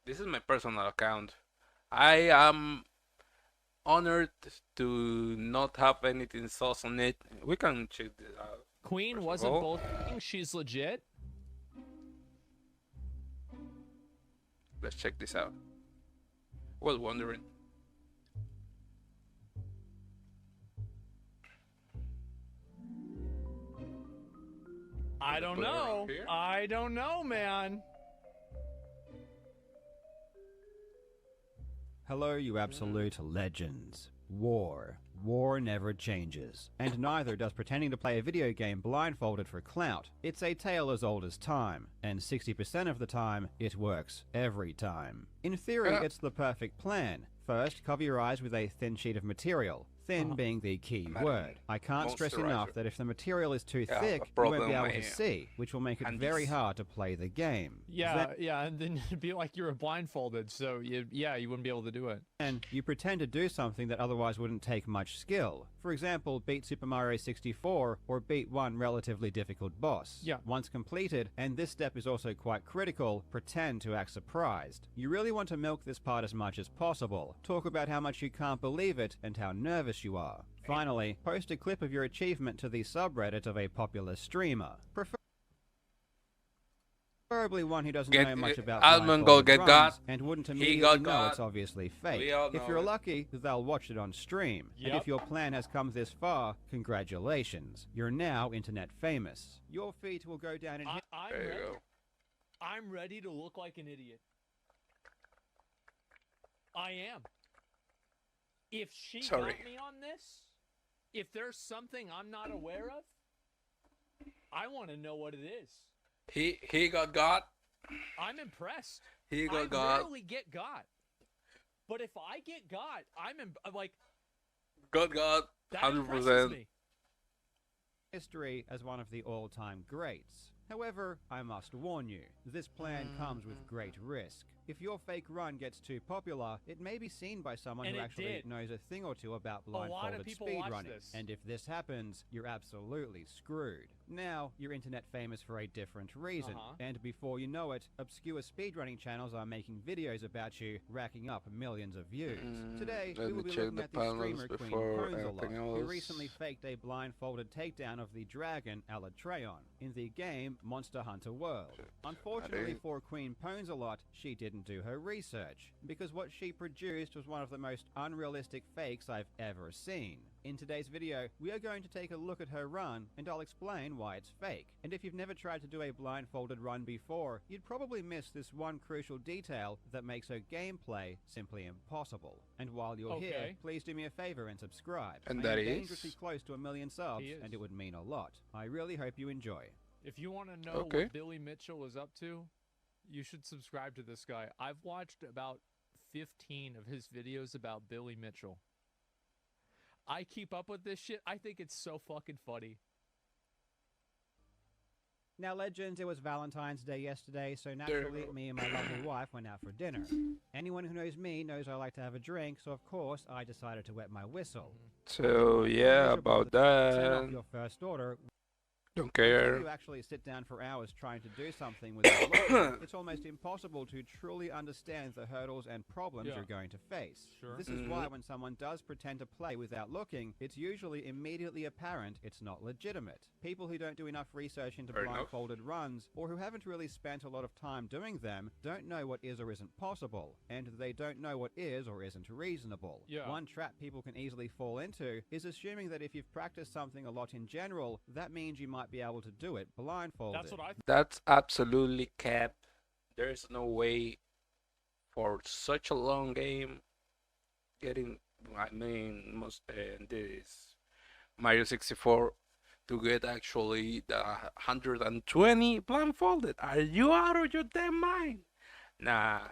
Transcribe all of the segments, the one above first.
This is my personal account. I am honored to not have anything sauce on it. We can check this out. Queen First of wasn't all, bullshitting. She's legit. let's check this out. Was wondering. I don't Put it around know. here. I don't know, man. Hello, you absolute legends. War. War never changes. And neither does pretending to play a video game blindfolded for clout. It's a tale as old as time, and 60% of the time, it works every time. In theory, it's the perfect plan. First, cover your eyes with a thin sheet of material. Thin being the key word. I can't stress enough that if the material is too thick, you won't be able to see, which will make it very hard to play the game. Yeah, yeah, and then it'd be like you were blindfolded, so you wouldn't be able to do it. And you pretend to do something that otherwise wouldn't take much skill. For example, beat Super Mario 64 or beat one relatively difficult boss. Yeah. Once completed, and this step is also quite critical, pretend to act surprised. You really want to milk this part as much as possible. Talk about how much you can't believe it and how nervous you are. Finally, post a clip of your achievement to the subreddit of a popular streamer. Preferably one who doesn't know much about Asmongold get got. and wouldn't immediately know got. it's obviously fake. We all If know you're it. lucky, they'll watch it on stream. And Yep. if your plan has come this far, congratulations. You're now internet famous. Your feet will go down in I'm There you ready. go. I'm ready to look like an idiot. I am. If she Sorry. got me on this, if there's something I'm not aware of, I want to know what it is. He got. I'm impressed. He I got. rarely get got. But if I get got, I'm like, Got. that 100%. impresses me. history as one of the all-time greats. However, I must warn you, this plan comes with great risk. If your fake run gets too popular, it may be seen by someone And who it actually did. knows a thing or two about lot of blindfolded people watch speedrunning. this. And if this happens, you're absolutely screwed. Now, you're internet famous for a different reason. And before you know it, obscure speedrunning channels are making videos about you, racking up millions of views. Today, let we will me be check looking the at the panels streamer Queen before Ponzolot, anything who else. recently faked a blindfolded takedown of the dragon Alatreon in the game Monster Hunter World. Unfortunately for Queen Ponzolot, she didn't do her research, because what she produced was one of the most unrealistic fakes I've ever seen. In today's video, we are going to take a look at her run, and I'll explain why it's fake. And if you've never tried to do a blindfolded run before, you'd probably miss this one crucial detail that makes her gameplay simply impossible. And while you're here, please do me a favor and subscribe. And I that am is? dangerously close to 1 million subs, and it would mean a lot. I really hope you enjoy. If you want to know Okay. what Billy Mitchell is up to, you should subscribe to this guy. I've watched about 15 of his videos about Billy Mitchell. I keep up with this shit. I think it's so fucking funny. Now, legends, it was Valentine's Day yesterday, so naturally, me and my lovely wife went out for dinner. Anyone who knows me knows I like to have a drink, so of course, I decided to wet my whistle. So yeah, about Turn off that. your first order. Don't Until care. you actually sit down for hours trying to do something without looking, it's almost impossible to truly understand the hurdles and problems you're going to face. This is why when someone does pretend to play without looking, it's usually immediately apparent it's not legitimate. People who don't do enough research into Fair enough. blindfolded runs, or who haven't really spent a lot of time doing them, don't know what is or isn't possible, and they don't know what is or isn't reasonable. Yeah. One trap people can easily fall into is assuming that if you've practiced something a lot in general, that means you might be able to do it blindfolded. That's what I That's absolutely cap. There's no way for such a long game getting. I mean, most this Mario 64 to get actually the 120 blindfolded. Are you out of your damn mind? Nah.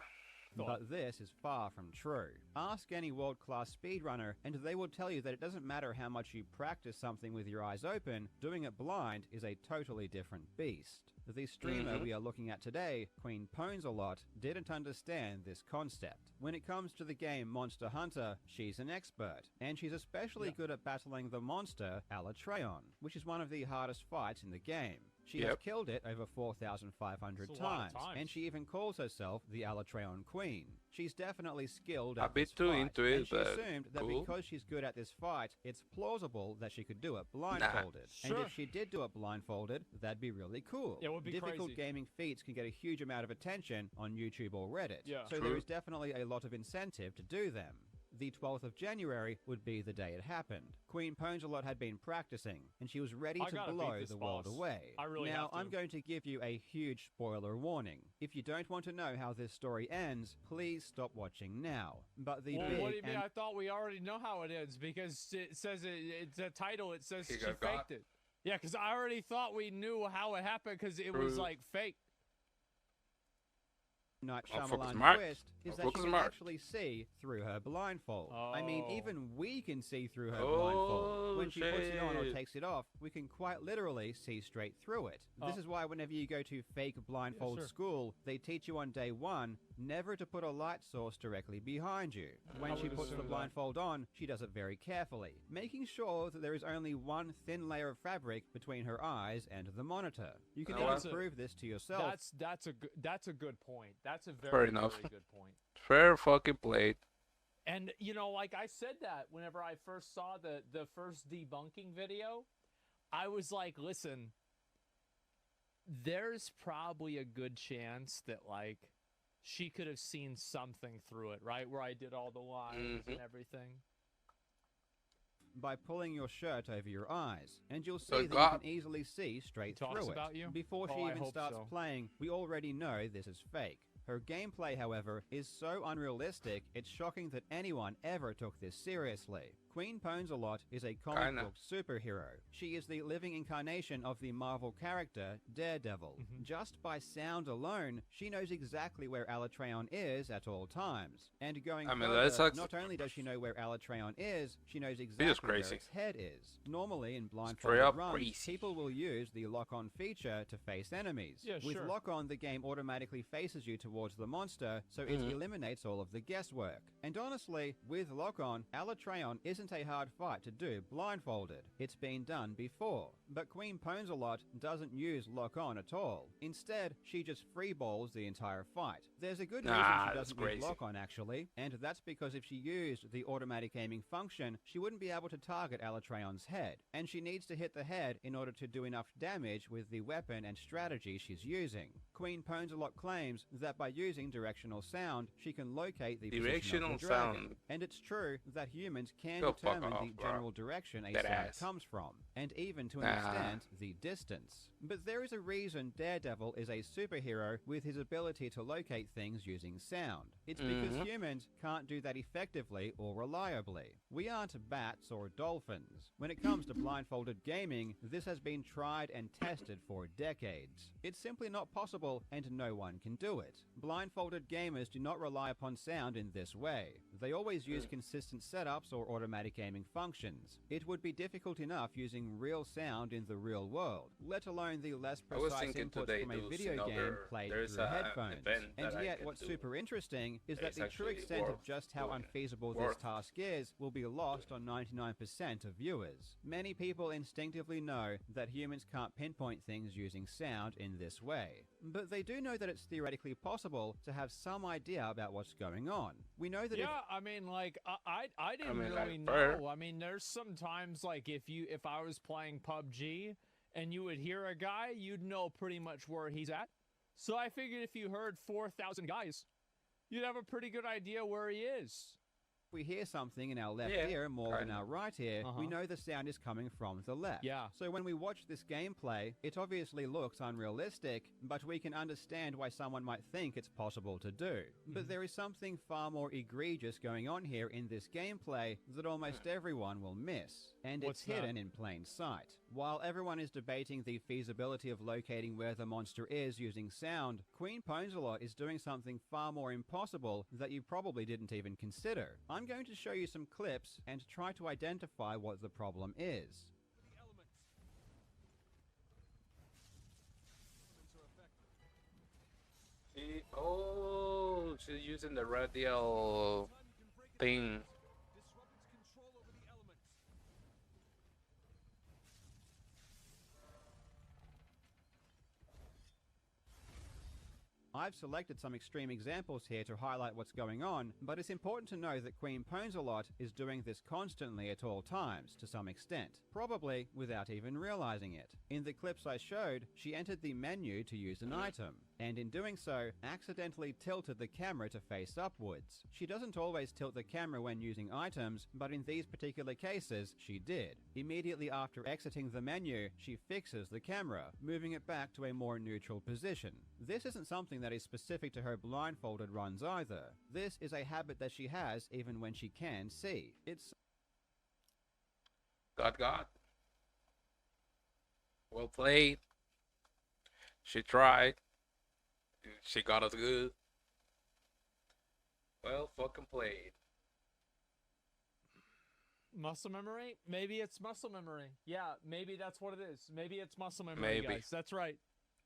But this is far from true. Ask any world-class speedrunner, and they will tell you that it doesn't matter how much you practice something with your eyes open, doing it blind is a totally different beast. The streamer we are looking at today, Queen Ponzolot, didn't understand this concept. When it comes to the game Monster Hunter, she's an expert, and she's especially good at battling the monster Alatreon, which is one of the hardest fights in the game. She has Yep. killed it over 4,500 That's a lot of times, and times. she even calls herself the Alatreon Queen. She's definitely skilled A at bit this too fight, into it, and she but assumed that cool. because she's good at this fight, it's plausible that she could do it blindfolded. And Sure. if she did do it blindfolded, that'd be really cool. It would be Difficult crazy. gaming feats can get a huge amount of attention on YouTube or Reddit, Yeah. so True. there is definitely a lot of incentive to do them. The 12th of January would be the day it happened. Queen Ponzelot had been practicing, and she was ready I to gotta beat blow this the world boss. away. I really now, have to. I'm going to give you a huge spoiler warning. If you don't want to know how this story ends, please stop watching now. But the Well, big what do you mean? and I thought we already know how it ends because it says it's a title. It says He she got faked it. Yeah, because I already thought we knew how it happened because it was True. like fake. Night Oh, focus Shyamalan mark. twist is Oh, that she focus can mark. actually see through her blindfold. I mean, Oh. even we can see through her Oh, blindfold. When she puts it on or shit. takes it off, we can quite literally see straight through it. This Oh. is why whenever you go to fake blindfold sure. school, they teach you on day one never to put a light source directly behind you. When I she would puts the assume that. blindfold on, she does it very carefully, making sure that there is only one thin layer of fabric between her eyes and the monitor. You can Oh, even that's prove this to yourself. That's a good point. That's a Fair very enough. very good point. Fair fucking played. And you know, like I said that whenever I first saw the first debunking video, I was like, listen, there's probably a good chance that like she could have seen something through it, right? Where I did all the lines and everything. by pulling your shirt over your eyes, and you'll see Oh, that you God. can easily see straight Talks through it. about you? Before she Oh, I even hope starts so. playing, we already know this is fake. Her gameplay, however, is so unrealistic, it's shocking that anyone ever took this seriously. Queen Ponzelot is a comic Kinda. book superhero. She is the living incarnation of the Marvel character Daredevil. Mm-hmm. Just by sound alone, she knows exactly where Alatreon is at all times. And going I mean, further, that's like- not only does she know where Alatreon is, she knows exactly where crazy. its head is. Normally, in Straight blindfolded up runs, crazy. people will use the lock-on feature to face enemies. Yeah, With sure. lock-on, the game automatically faces you towards the monster, so it eliminates all of the guesswork. And honestly, with lock-on, Alatreon isn't a hard fight to do blindfolded. It's been done before. But Queen Ponzelot doesn't use lock-on at all. Instead, she just freeballs the entire fight. There's a good reason Nah, she that's doesn't use crazy. lock-on actually, and that's because if she used the automatic aiming function, she wouldn't be able to target Alatreon's head, and she needs to hit the head in order to do enough damage with the weapon and strategy she's using. Queen Ponzelot claims that by using directional sound, she can locate the position Directional of the dragon. sound. And it's true that humans can Go fuck determine off, the bro. general direction a Dead sound ass. comes from, and even to an Nah. extent, the distance. But there is a reason Daredevil is a superhero with his ability to locate things using sound. It's because humans can't do that effectively or reliably. We aren't bats or dolphins. When it comes to blindfolded gaming, this has been tried and tested for decades. It's simply not possible and no one can do it. Blindfolded gamers do not rely upon sound in this way. They always use consistent setups or automatic aiming functions. It would be difficult enough using real sound in the real world, let alone the less I was precise thinking inputs today from a there's video game another- played there's through a headphones. event And that I yet, can what's do super interesting is that that is the true actually extent of worth just how doing. unfeasible this Worth. task is will be lost on 99% of viewers. Many people instinctively know that humans can't pinpoint things using sound in this way. But they do know that it's theoretically possible to have some idea about what's going on. We know that if Yeah, I mean, like I didn't mean, like, really fair. know. I mean, there's sometimes like if I was playing PUBG and you would hear a guy, you'd know pretty much where he's at. So I figured if you heard 4,000 guys, you'd have a pretty good idea where he is. we hear something in our left Yeah, ear more than kinda. our right ear, we Uh-huh. know the sound is coming from the left. Yeah. So when we watch this gameplay, it obviously looks unrealistic, but we can understand why someone might think it's possible to do. But there is something far more egregious going on here in this gameplay that almost everyone will miss, and What's it's that? hidden in plain sight. While everyone is debating the feasibility of locating where the monster is using sound, Queen Ponzelot is doing something far more impossible that you probably didn't even consider. I'm going to show you some clips and try to identify what the problem is. Oh, she's using the radial thing. I've selected some extreme examples here to highlight what's going on, but it's important to know that Queen Pwnzelot is doing this constantly at all times, to some extent, probably without even realizing it. In the clips I showed, she entered the menu to use an item, and in doing so, accidentally tilted the camera to face upwards. She doesn't always tilt the camera when using items, but in these particular cases, she did. Immediately after exiting the menu, she fixes the camera, moving it back to a more neutral position. This isn't something that is specific to her blindfolded runs either. This is a habit that she has even when she can see. It's God. Well played. She tried. She got us good. Well fucking played. Muscle memory? Maybe it's muscle memory. Yeah, maybe that's what it is. Maybe it's muscle memory, Maybe. guys. That's right.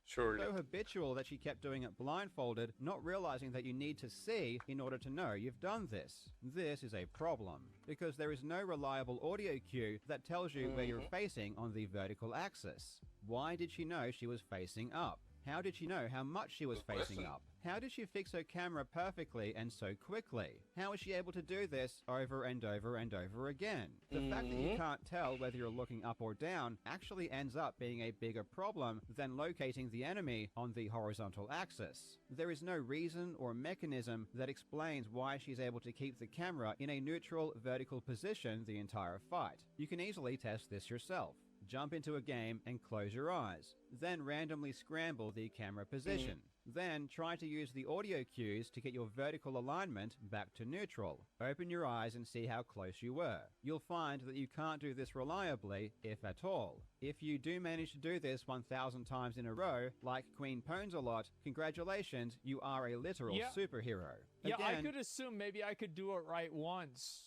Surely. so habitual that she kept doing it blindfolded, not realizing that you need to see in order to know you've done this. This is a problem, because there is no reliable audio cue that tells you where you're facing on the vertical axis. Why did she know she was facing up? How did she know how much she was Good facing question. up? How did she fix her camera perfectly and so quickly? How is she able to do this over and over and over again? The fact that you can't tell whether you're looking up or down actually ends up being a bigger problem than locating the enemy on the horizontal axis. There is no reason or mechanism that explains why she's able to keep the camera in a neutral vertical position the entire fight. You can easily test this yourself. Jump into a game and close your eyes. Then randomly scramble the camera position. Then try to use the audio cues to get your vertical alignment back to neutral. Open your eyes and see how close you were. You'll find that you can't do this reliably, if at all. If you do manage to do this 1,000 times in a row, like Queen Pwnzelot, congratulations, you are a literal superhero. Yeah, I Again, could assume maybe I could do it right once.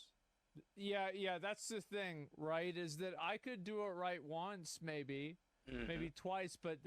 Yeah, that's the thing, right? Is that I could do it right once, maybe twice, but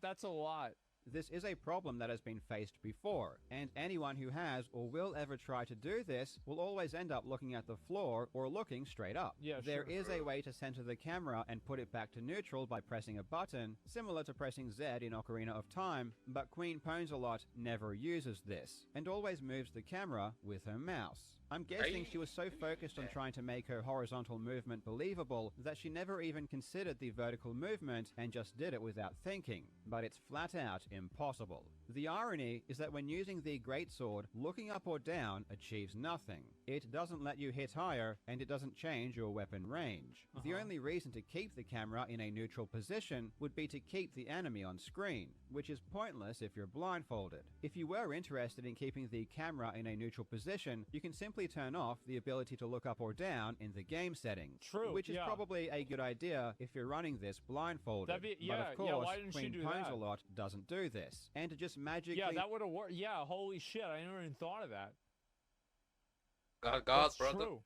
that's a lot. this is a problem that has been faced before, and anyone who has or will ever try to do this will always end up looking at the floor or looking straight up. Yeah, There sure. is a way to center the camera and put it back to neutral by pressing a button, similar to pressing Z in Ocarina of Time, but Queen Pwnzelot never uses this, and always moves the camera with her mouse. I'm guessing she was so focused on trying to make her horizontal movement believable that she never even considered the vertical movement and just did it without thinking, but it's flat out impossible. The irony is that when using the greatsword, looking up or down achieves nothing. It doesn't let you hit higher, and it doesn't change your weapon range. The only reason to keep the camera in a neutral position would be to keep the enemy on screen, which is pointless if you're blindfolded. If you were interested in keeping the camera in a neutral position, you can simply turn off the ability to look up or down in the game settings. True, Which is yeah. probably a good idea if you're running this blindfolded. That'd be- but yeah, of yeah, course, why didn't she Queen do that? Pwnzelot doesn't do this. And to just magically... Yeah, that would have worked. Yeah, holy shit, I never even thought of that. God, That's brother. true.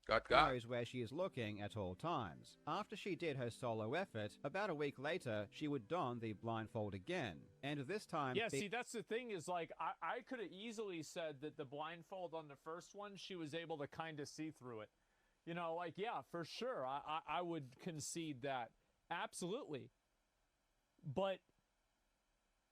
God. knows where she is looking at all times. After she did her solo effort, about a week later, she would don the blindfold again. And this time... Yeah, see, that's the thing is, like, I could have easily said that the blindfold on the first one, she was able to kind of see through it. You know, like, yeah, for sure, I would concede that. Absolutely. But,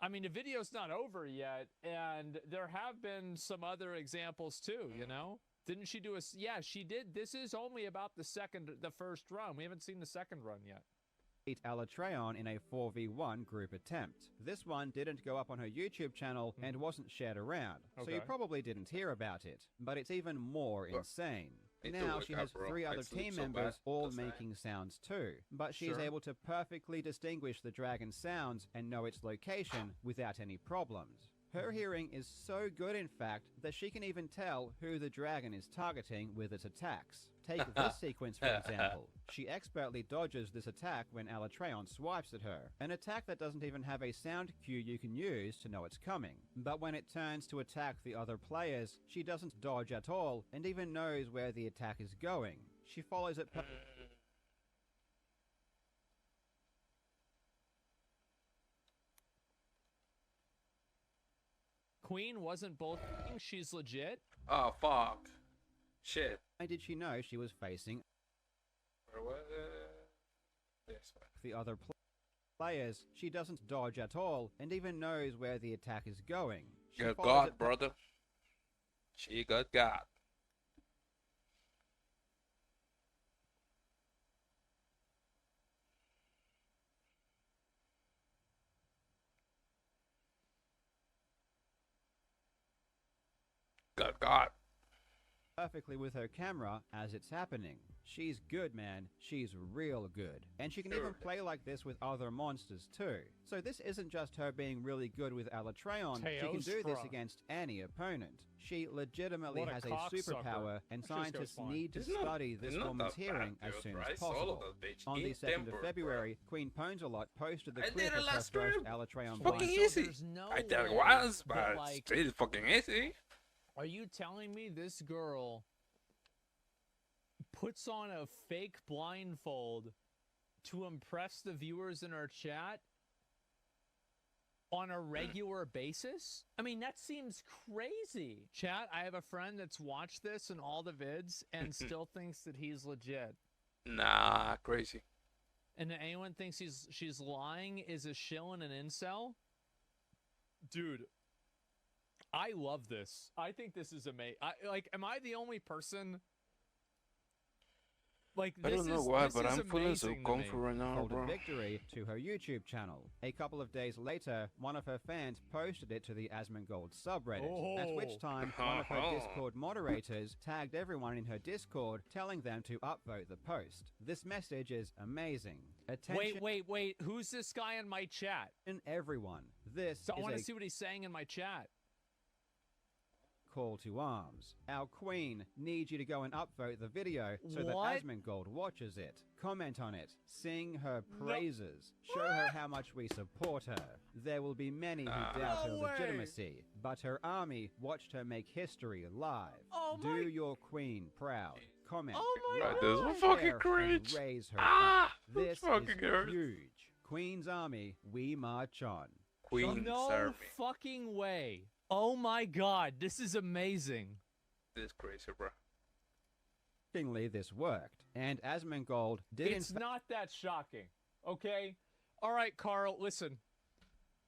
I mean, the video's not over yet, and there have been some other examples, too, you know? Didn't she do a... Yeah, she did. This is only about the first run. We haven't seen the second run yet. beat Alatreon in a 4v1 group attempt. This one didn't go up on her YouTube channel and wasn't shared around, so you Okay. probably didn't hear about it. But it's even more insane. Need to Now wake she up, has bro. 3 I other sleep team so members bad. all That's right. making sounds too, but she's Sure. able to perfectly distinguish the dragon's sounds and know its location without any problems. Her hearing is so good, in fact, that she can even tell who the dragon is targeting with its attacks. Take this sequence, for example. She expertly dodges this attack when Alatreon swipes at her, an attack that doesn't even have a sound cue you can use to know it's coming. But when it turns to attack the other players, she doesn't dodge at all and even knows where the attack is going. She follows it Queen wasn't both. She's legit. Oh, fuck. Shit. Why did she know she was facing Or what? This one. the other players? She doesn't dodge at all and even knows where the attack is going. She Got follows God, it- brother. She got God. Got God. perfectly with her camera as it's happening. She's good, man. She's real good. And she can even Sure. play like this with other monsters too. So this isn't just her being really good with Alatreon. She can do this Teostra. against any opponent. She legitimately What a has a cocksucker. superpower, and That just goes scientists fine. need to It's not- study it's this not woman's that bad, hearing as dude, soon bro. I as saw possible. that bitch On the in 2nd of temper, February, Queen Ponzalot posted the I clip did it of her last first stream. Alatreon Fucking blind. So easy. there's no I thought it way was, that, but like, still fucking easy. are you telling me this girl puts on a fake blindfold to impress the viewers in our chat on a regular basis? I mean, that seems crazy. Chat, I have a friend that's watched this and all the vids and still thinks that he's legit. Nah, crazy. And that anyone thinks she's lying is a shill and an incel? Dude, I love this. I think this is amazing. Am I the only person? Like, I this don't know is, why, this but is I'm feeling so amazing to me. comfy right now, Folded bro. victory to her YouTube channel. A couple of days later, one of her fans posted it to the Asmongold subreddit, at Oh. which time one of her Discord moderators tagged everyone in her Discord, telling them to upvote the post. This message is amazing. Attention Wait. Who's this guy in my chat? everyone. This So I want to is see what he's saying in my chat. a call to arms. Our queen needs you to go and upvote the video so What? that Asmongold watches it, comment on it, sing her praises, show her how much we support her. There will be many who doubt No her way. legitimacy, but her army watched her make history live. Oh Do my- your queen proud. Comment. Oh my Right, this is God. fucking share, and cringe. raise her Ah, flag. this This fucking is hurts. huge. Queen's army, we march on. Queen's No Army. fucking way. Oh my God, this is amazing. This is crazy, bro. Shockingly, this worked, and Asmongold did in It's not that shocking, okay? All right, Carl, listen.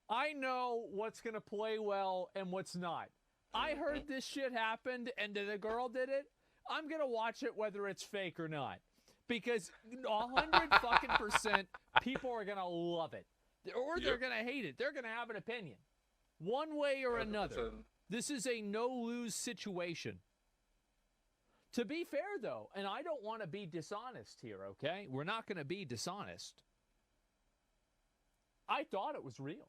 I know what's going to play well and what's not. I heard this shit happened and the girl did it. I'm going to watch it whether it's fake or not. Because 100 fucking percent people are going to love it. Or they're Yep. going to hate it. They're going to have an opinion. One way or another. 100%. This is a no-lose situation. To be fair, though, and I don't want to be dishonest here, okay? We're not going to be dishonest. I thought it was real.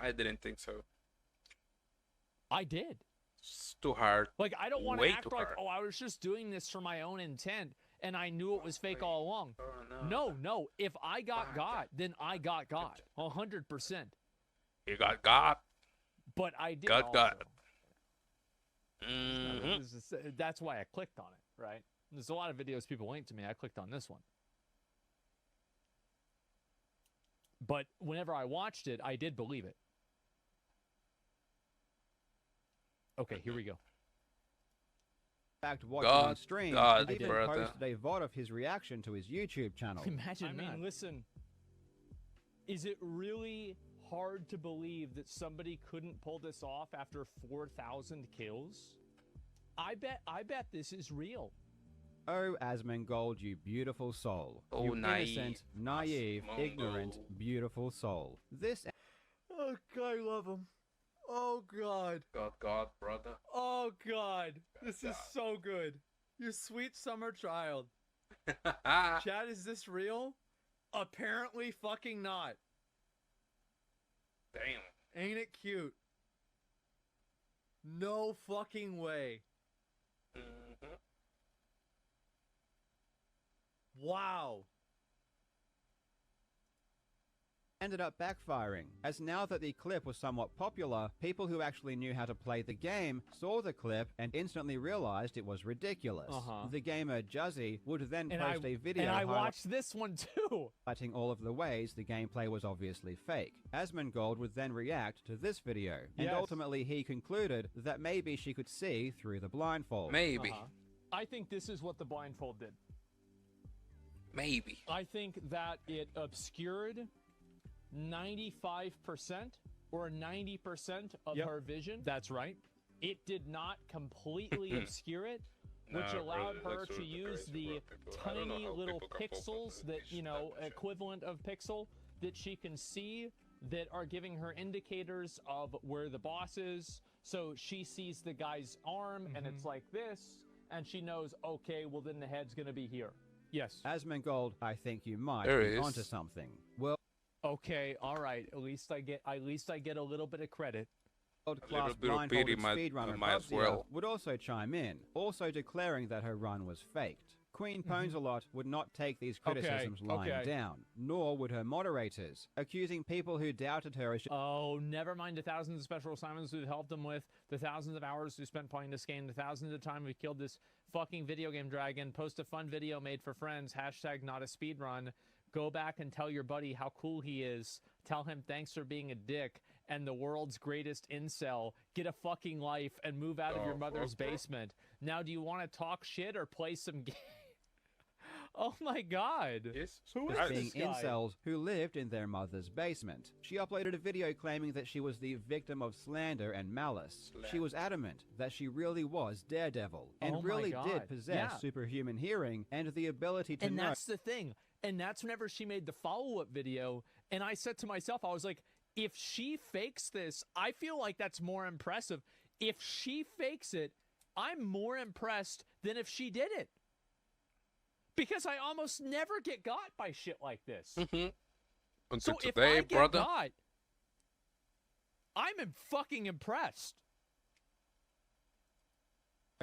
I didn't think so. I did. It's too hard. Like, I don't want to Way act too like, hard. oh, I was just doing this for my own intent, and I knew it was fake all along. Oh, No. If I got Ah, God, then I got God. 100%. You got God. But I did Got also. God. That's why I clicked on it, right? There's a lot of videos people link to me. I clicked on this one. But whenever I watched it, I did believe it. Okay, here we go. fact watching God, on stream. God, He even brother. posted a VOD of his reaction to his YouTube channel. Imagine that. Listen, is it really hard to believe that somebody couldn't pull this off after 4,000 kills? I bet this is real. Oh, Asmongold, you beautiful soul. Oh, you naive. innocent, naive, ignorant, Asmongold. beautiful soul. This Oh, God, I love him. Oh, God. God, brother. Oh, God. This is God. so good. You sweet summer child. Damn. Chad, is this real? Apparently fucking not. Ain't it cute? No fucking way. Mhm. Wow. ended up backfiring, as now that the clip was somewhat popular, people who actually knew how to play the game saw the clip and instantly realized it was ridiculous. The gamer Juzzy would then post a video And I watched this one too. highlighting all of the ways the gameplay was obviously fake. Asmongold would then react to this video, and Yes. ultimately he concluded that maybe she could see through the blindfold. Maybe. I think this is what the blindfold did. Maybe. I think that it obscured 95% or 90% of Yep. her vision. That's right. It did not completely obscure it, which Nah, allowed bro, her that's to super use crazy, the bro. People- I don't know tiny how little people can focus pixels on that, this you know, type of shit. equivalent of pixel that she can see that are giving her indicators of where the boss is. So she sees the guy's arm and it's like this, and she knows, okay, well then the head's gonna be here. Yes. Asmongold, I think you might There be is. onto something. World Okay, all right. At least I get a little bit of credit. class bit of pity blindfolded might- speedrunner might as Bubsia well. would also chime in, also declaring that her run was faked. Queen Ponsalot would not take these criticisms lying okay. down, nor would her moderators, accusing people who doubted her as Oh, never mind the thousands of special assignments we've helped them with, the thousands of hours we spent playing this game, the thousands of times we killed this fucking video game dragon, post a fun video made for friends, hashtag not a speedrun, go back and tell your buddy how cool he is, tell him thanks for being a dick, and the world's greatest incel, get a fucking life and move out of your Oh, mother's fuck, bro. basement. Now, do you want to talk shit or play some game? Oh my god. Yes. Who is I- being this guy? incels who lived in their mother's basement. She uploaded a video claiming that she was the victim of slander and malice. She was adamant that she really was Daredevil and Oh my really God. did possess Yeah. superhuman hearing and the ability to And know that's the thing. And that's whenever she made the follow-up video, and I said to myself, I was like, if she fakes this, I feel like that's more impressive. If she fakes it, I'm more impressed than if she did it. Because I almost never get got by shit like this. Until So if today, I get brother. got, I'm fucking impressed.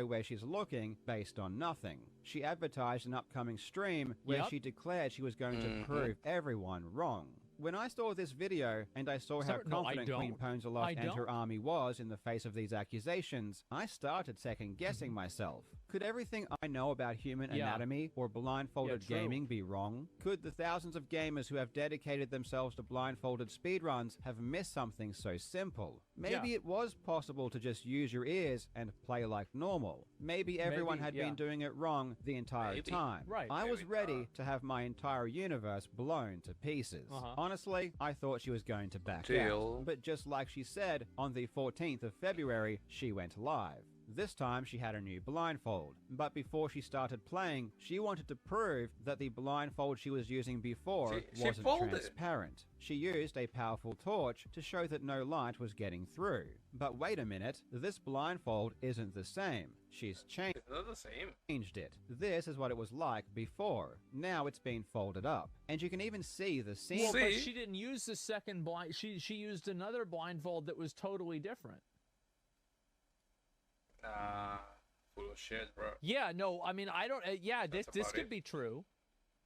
where she's looking based on nothing. She advertised an upcoming stream where Yep. she declared she was going to Mhm. prove everyone wrong. When I saw this video and I saw how Sorry, no, I confident Queen don't. Ponsalot I and her don't. army was in the face of these accusations, I started second guessing myself. Could everything I know about human Mm-hmm. Yeah. anatomy or blindfolded Yeah, true. gaming be wrong? Could the thousands of gamers who have dedicated themselves to blindfolded speedruns have missed something so simple? Maybe Yeah. it was possible to just use your ears and play like normal. Maybe everyone Maybe, had yeah. been doing it wrong the entire Maybe. time. Right. I was Maybe ready not. to have my entire universe blown to pieces. Uh-huh. Honestly, I thought she was going to back Until- out. But just like she said, on the 14th of February, she went live. This time she had a new blindfold, but before she started playing, she wanted to prove that the blindfold she was using before She wasn't folded. transparent. She used a powerful torch to show that no light was getting through. But wait a minute, this blindfold isn't the same. She's changed It's not the same. it. This is what it was like before. Now it's been folded up. And you can even see the seam. Well, but See? she didn't use the second blind. She used another blindfold that was totally different. Nah, full of shit, bro. Yeah, no, I mean, I don't. Yeah, this That's about could it. be true.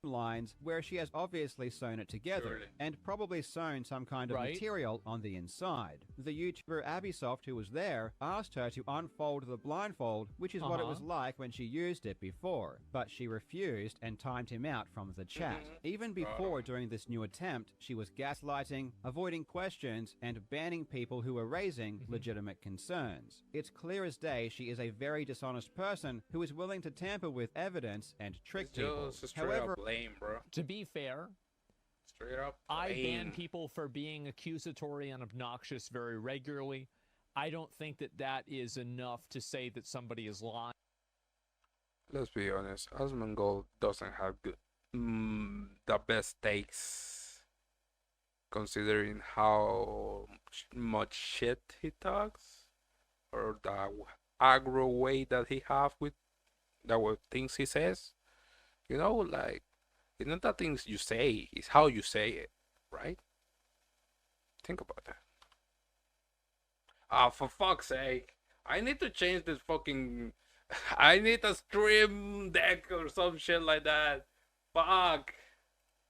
lines where she has obviously sewn it together Surely. and probably sewn some kind of Right. material on the inside. The YouTuber Abisoft, who was there, asked her to unfold the blindfold, which is what it was like when she used it before, but she refused and timed him out from the chat. Even before doing this new attempt, she was gaslighting, avoiding questions, and banning people who were raising legitimate concerns. It's clear as day she is a very dishonest person who is willing to tamper with evidence and trick It's people. just a straight However, up blame, bro. To be fair, Straight up I ban blame. people for being accusatory and obnoxious very regularly. I don't think that that is enough to say that somebody is lying. Let's be honest, Asmongold doesn't have good, the best takes, considering how much shit he talks, or the aggro way that he have with the things he says. You know, like, it's not the things you say, it's how you say it, right? Think about that. Ah, for fuck's sake. I need to change this fucking... I need a stream deck or some shit like that. Fuck.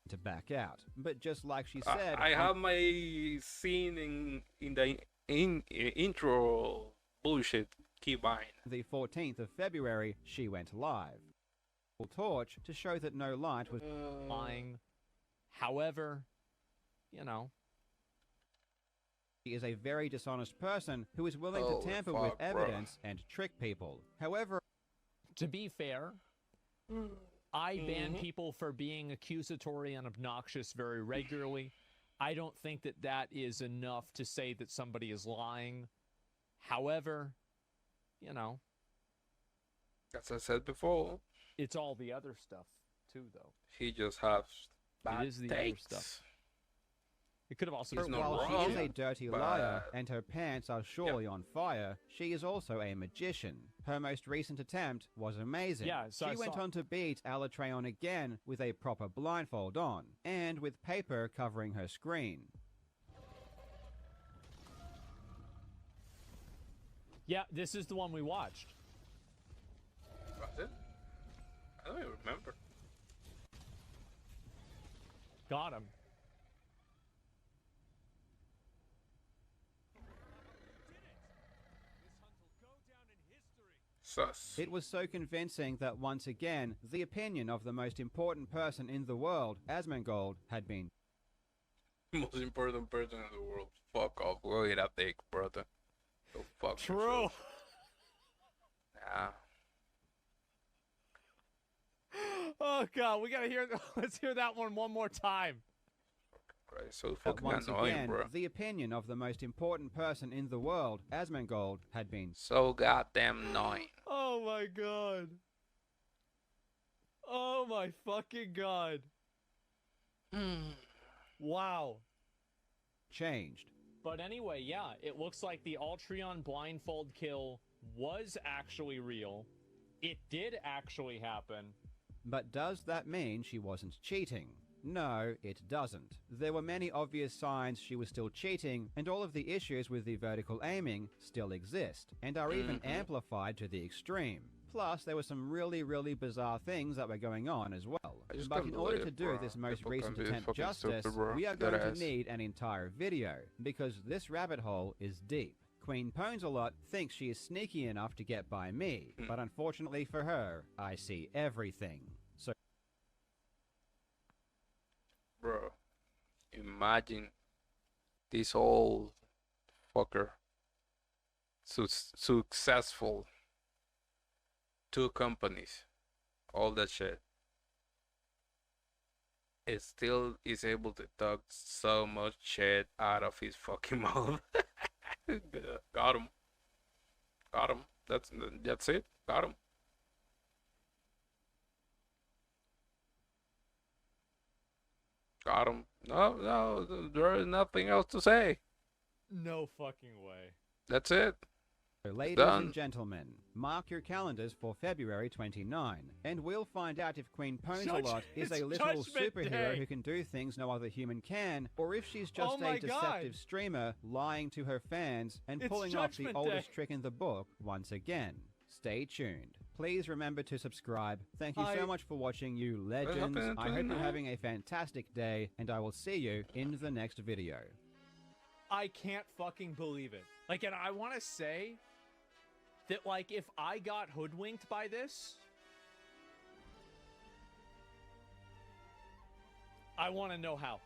to back out. But just like she I, said, I have my scene in the intro bullshit keybind. the 14th of February, she went live. Torch to show that no light was lying. However, you know, She is a very dishonest person who is willing Holy to tamper fuck, with bro. evidence and trick people. However, to be fair, I ban people for being accusatory and obnoxious very regularly. I don't think that that is enough to say that somebody is lying. However, you know, As I said before, it's all the other stuff too, though. he just has bad It is the other takes. stuff. It could have also He's been not While wrong. she is wrong, a dirty but- liar and her pants are surely on fire, she is also a magician. Her most recent attempt was amazing. Yeah, so she I went saw- on to beat Alatreon again with a proper blindfold on, and with paper covering her screen. Yeah, this is the one we watched. Was it? I don't even remember. Got him. Sus. It was so convincing that once again, the opinion of the most important person in the world, Asmongold, had been Most important person in the world. Fuck off. Go eat a dick, brother. Go fuck True. yourself. Nah. Oh god, we gotta hear. Let's hear that one more time. Christ, so that fucking once annoying, again, bro. the opinion of the most important person in the world, Asmongold, had been So goddamn annoying. Oh my god. Oh my fucking god. Wow. changed. But anyway, yeah, it looks like the Altreon blindfold kill was actually real. It did actually happen. But does that mean she wasn't cheating? No, it doesn't. There were many obvious signs she was still cheating, and all of the issues with the vertical aiming still exist, and are even amplified to the extreme. Plus, there were some really bizarre things that were going on as well. I just But can't in order to believe, do bro. this most People recent can be attempt fucking justice, stupid, bro. we are going to Deadass. need an entire video, because this rabbit hole is deep. Queen Ponesalot thinks she is sneaky enough to get by me, but unfortunately for her, I see everything. So Bro, imagine this old fucker successful 2 companies, all that shit. It still is able to talk so much shit out of his fucking mouth. Got him. Got him. That's it. Got him. Got him. No, there is nothing else to say. No fucking way. That's it. ladies done. and gentlemen, mark your calendars for February 29, and we'll find out if Queen Ponesalot is a it's literal Judgment superhero Day. who can do things no other human can, or if she's just Oh my a deceptive God. streamer lying to her fans and It's pulling off the Judgment oldest Day. trick in the book once again. Stay tuned. Please remember to subscribe. Thank you so much for watching, you legends. happened in I hope you're 29? having a fantastic day, and I will see you in the next video. I can't fucking believe it. Like, and I want to say that, like, if I got hoodwinked by this, I want to know how.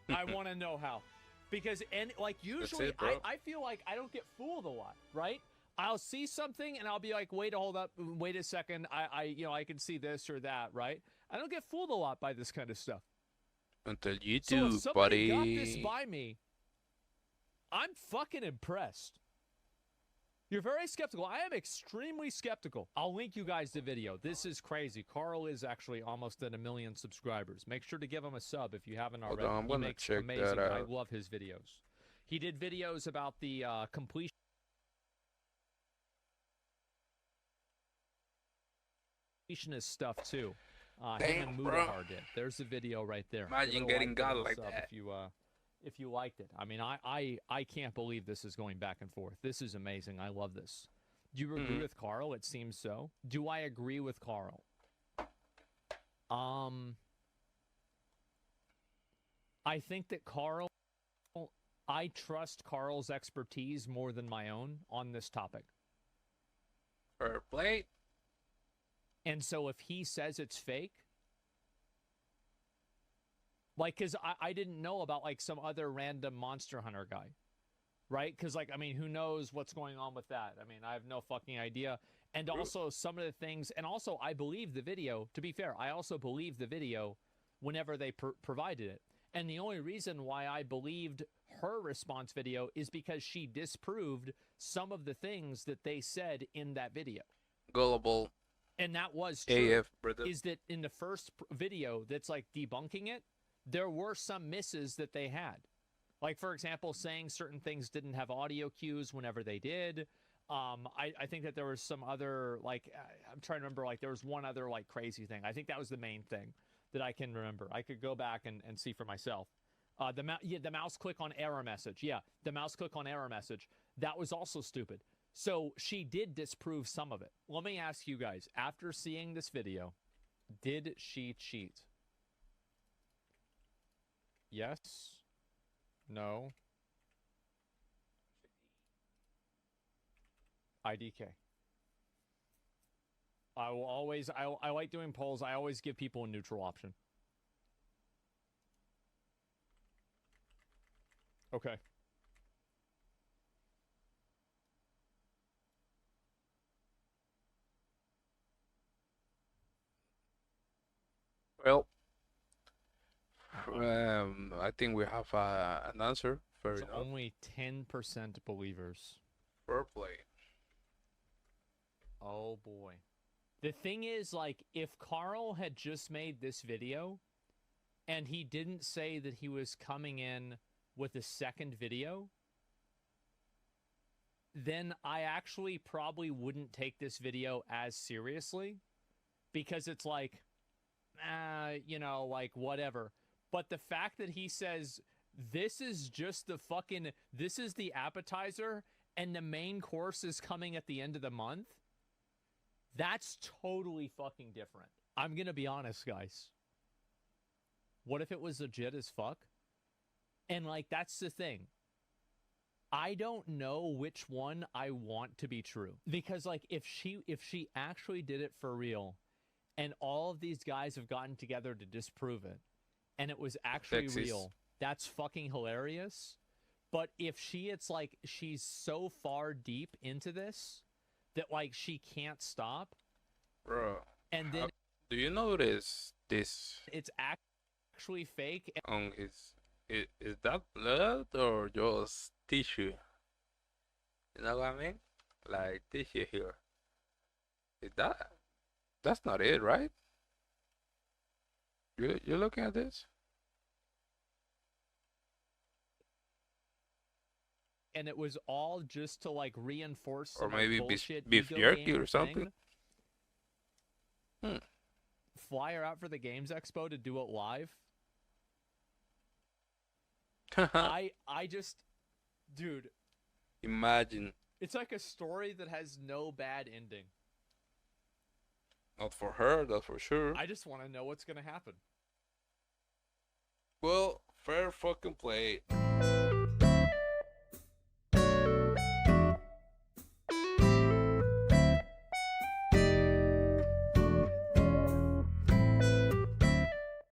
I want to know how. Because, and like, usually, it, bro. I feel like I don't get fooled a lot, right? I'll see something and I'll be like, wait, hold up, wait a second. I can see this or that, right? I don't get fooled a lot by this kind of stuff. Until you So do, if somebody got buddy. this by me, I'm fucking impressed. You're very skeptical. I am extremely skeptical. I'll link you guys the video. This is crazy. Carl is actually almost at 1 million subscribers. Make sure to give him a sub if you haven't Hold already. on, I'm He gonna makes check amazing. that I out. love his videos. He did videos about the completionist stuff too. Him Damn, and bro. Mudahar did. There's the video right there. Imagine Give it a getting like, give it got a like sub that. if you liked it. I mean, I can't believe this is going back and forth. This is amazing. I love this. Do you agree with Carl? It seems so. Do I agree with Carl? I think that I trust Carl's expertise more than my own on this topic. Fair play. And so if he says it's fake, like, because I didn't know about, like, some other random Monster Hunter guy, right? Because, like, I mean, who knows what's going on with that? I mean, I have no fucking idea. And also some of the things, and also I believe the video, to be fair, I also believe the video whenever they provided it. And the only reason why I believed her response video is because she disproved some of the things that they said in that video. Gullible And that was true. AF, brother. Is that in the first video that's like debunking it, there were some misses that they had. Like, for example, saying certain things didn't have audio cues whenever they did. I think that there was some other, like, I'm trying to remember, like, there was one other, like, crazy thing. I think that was the main thing that I can remember. I could go back and see for myself. The mouse click on error message. Yeah, the mouse click on error message. That was also stupid. So she did disprove some of it. Let me ask you guys, after seeing this video, did she cheat? Yes? No? IDK. I will always, I like doing polls. I always give people a neutral option. Okay. Well, I think we have an answer. Fair There's enough. only 10% believers. Fair play. Oh boy. The thing is, like, if Karl had just made this video and he didn't say that he was coming in with a second video, then I actually probably wouldn't take this video as seriously, because it's like, you know, like, whatever. But the fact that he says, this is just the fucking, this is the appetizer and the main course is coming at the end of the month, that's totally fucking different. I'm gonna be honest, guys. What if it was legit as fuck? And, like, that's the thing. I don't know which one I want to be true. Because, like, if she actually did it for real, and all of these guys have gotten together to disprove it, and it was actually real, that's fucking hilarious. But if it's like she's so far deep into this that, like, she can't stop, Bro, and then do you notice this it's actually fake? on his? Is that blood or just tissue? You know what I mean? Like tissue here. Is that? That's not it, right? You're looking at this? And it was all just to, like, reinforce Or some, like, maybe bullshit beef ego jerky gamer or something? thing. Fly her out for the Games Expo to do it live. I just, dude, Imagine. it's like a story that has no bad ending. Not for her, that's for sure. I just want to know what's gonna happen. Well, fair fucking play.